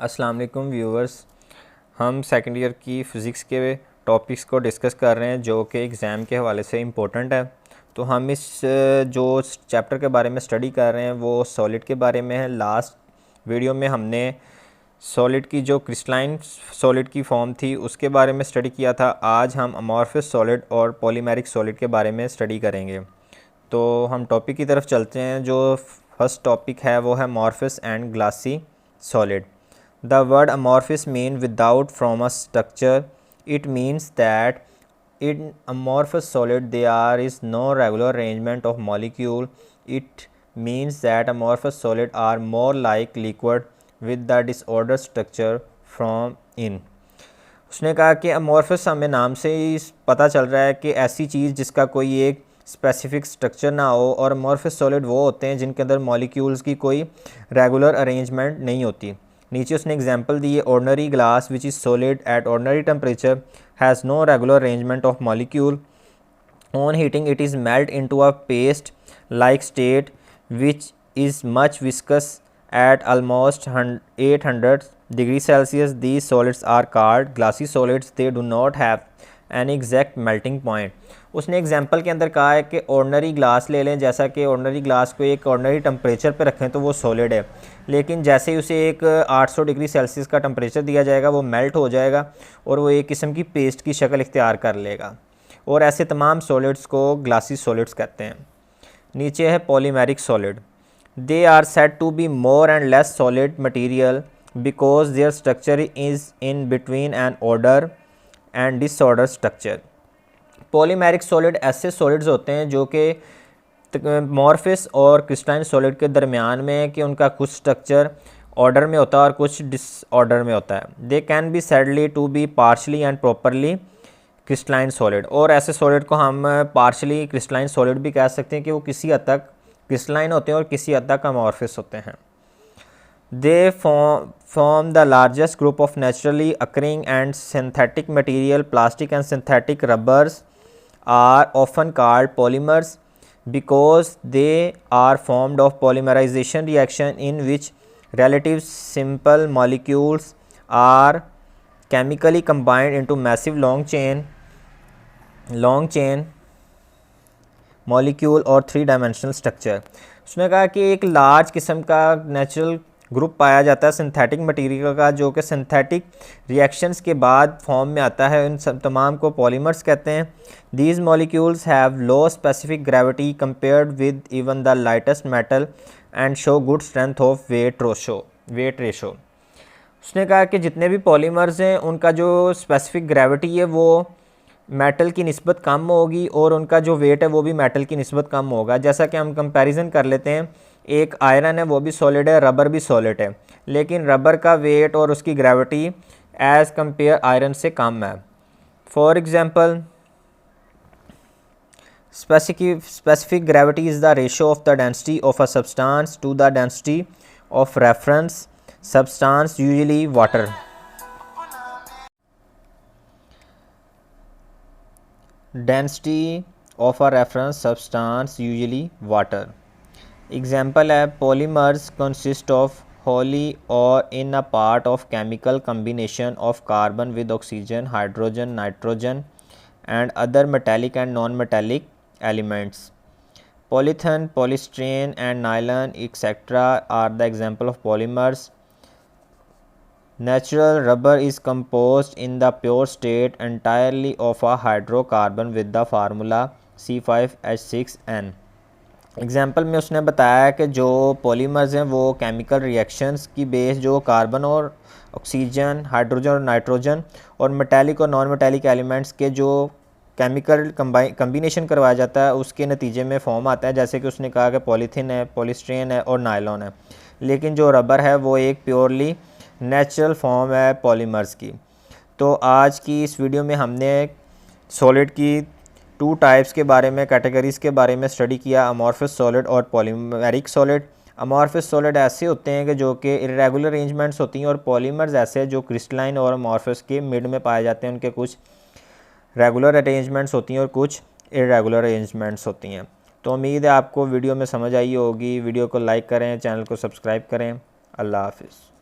अस्सलाम वालेकुम व्यूअर्स, हम सेकंड ईयर की फ़िज़िक्स के टॉपिक्स को डिस्कस कर रहे हैं जो कि एग्ज़ाम के हवाले से इम्पोर्टेंट है। तो हम इस जो चैप्टर के बारे में स्टडी कर रहे हैं वो सॉलिड के बारे में है। लास्ट वीडियो में हमने सॉलिड की जो क्रिस्टलाइन सॉलिड की फॉर्म थी उसके बारे में स्टडी किया था। आज हम अमॉर्फस सॉलिड और पॉलीमेरिक सॉलिड के बारे में स्टडी करेंगे। तो हम टॉपिक की तरफ चलते हैं। जो फर्स्ट टॉपिक है वो है amorphous and glassy solid. The word amorphous means without from a structure. It means that in amorphous solid there is no regular arrangement of molecule. It means that amorphous solid are more like liquid with the disordered structure from in. उसने कहा कि amorphous हमें नाम से ही पता चल रहा है कि ऐसी चीज़ जिसका कोई एक स्पेसिफिक स्ट्रक्चर ना हो, और अमॉर्फस सॉलिड वो होते हैं जिनके अंदर मॉलिक्यूल्स की कोई रेगुलर अरेंजमेंट नहीं होती। नीचे उसने एग्जांपल दी है, ordinary glass which is solid at ordinary temperature has no regular arrangement of molecule. On heating it is melt into a paste like state which is much viscous at almost 800 degrees Celsius. These solids are called glassy solids. They do not have an exact melting point. उसने example के अंदर कहा है कि ordinary glass ले लें, जैसा कि ऑर्डिनरी ग्लास को एक ऑर्डिनरी टेम्परेचर पे रखें तो वो सॉलिड है, लेकिन जैसे ही उसे एक 800 डिग्री सेल्सियस का टेम्परेचर दिया जाएगा वो मेल्ट हो जाएगा और वो एक किस्म की पेस्ट की शक्ल इख्तियार कर लेगा, और ऐसे तमाम सॉलिड्स को ग्लासी सॉलिड्स कहते हैं। नीचे है polymeric solid. They are said to be more and less solid material because their structure is in between an order and disorder structure. Polymeric solid ऐसे solids होते हैं जो कि amorphous और क्रिस्टलाइन सॉलिड के दरमियान में है कि उनका कुछ स्ट्रक्चर ऑर्डर में होता है और कुछ डिसऑर्डर में होता है। They can be sadly to be partially and properly crystalline solid, और ऐसे सॉलिड को हम पार्शली क्रिस्टलाइन सॉलिड भी कह सकते हैं कि वो किसी हद तक क्रिस्टलाइन होते हैं और किसी हद तक अमॉर्फस होते हैं। They form the largest group of naturally occurring and synthetic material. Plastic and synthetic rubbers are often called polymers because they are formed of polymerisation reaction in which relative simple molecules are chemically combined into massive long chain molecule और 3 dimensional structure. उसने कहा कि एक large किस्म का natural group पाया जाता है सिंथेटिक मटेरियल का, जो कि सिंथेटिक रिएक्शंस के बाद फॉर्म में आता है। इन सब तमाम को पॉलीमर्स कहते हैं। These molecules have low specific gravity compared with even the lightest metal and show good strength of weight ratio. उसने कहा कि जितने भी पॉलीमर्स हैं उनका जो स्पेसिफिक ग्रेविटी है वो मेटल की निस्बत कम होगी और उनका जो वेट है वो भी मेटल की निस्बत कम होगा। जैसा कि हम कंपैरिजन कर लेते हैं, एक आयरन है वो भी सॉलिड है, रबर भी सॉलिड है, लेकिन रबर का वेट और उसकी ग्रेविटी एज़ कंपेयर आयरन से कम है। For example, specific gravity is the ratio of the density of a substance to the density of reference substance, usually water. Density of a reference substance, usually water. Example है, polymers consist of wholly or in a part of chemical combination of carbon with oxygen, hydrogen, nitrogen and other metallic and non-metallic elements. Polyethylene, polystyrene and nylon etc. are the example of polymers. Natural rubber is composed in the pure state entirely of a hydrocarbon with the formula C5H6N. Example में उसने बताया कि जो polymers हैं वो chemical reactions की base जो carbon और ऑक्सीजन, हाइड्रोजन और नाइट्रोजन और मेटालिक और नॉन मेटालिक एलिमेंट्स के जो केमिकल कम्बिनेशन करवाया जाता है उसके नतीजे में फॉर्म आता है। जैसे कि उसने कहा कि पॉलीथीन है, पॉलीस्टीरीन है और नायलॉन है, लेकिन जो रबर है वो एक प्योरली नेचुरल फॉर्म है पॉलीमर्स की। तो आज की इस वीडियो में हमने सॉलिड की 2 टाइप्स के बारे में, कैटेगरीज़ के बारे में स्टडी किया, अमॉर्फस सॉलिड और पॉलीमेरिक सॉलिड। अमॉर्फस सॉलिड ऐसे होते हैं कि जो कि इरेगुलर अरेंजमेंट्स होती हैं, और पॉलीमर्स ऐसे जो क्रिस्टलाइन और अमॉर्फस के मिड में पाए जाते हैं, उनके कुछ रेगुलर अरेंजमेंट्स होती हैं और कुछ इरेगुलर अरेंजमेंट्स होती हैं। तो उम्मीद है आपको वीडियो में समझ आई होगी। वीडियो को लाइक करें, चैनल को सब्सक्राइब करें। अल्लाह हाफ़िज़।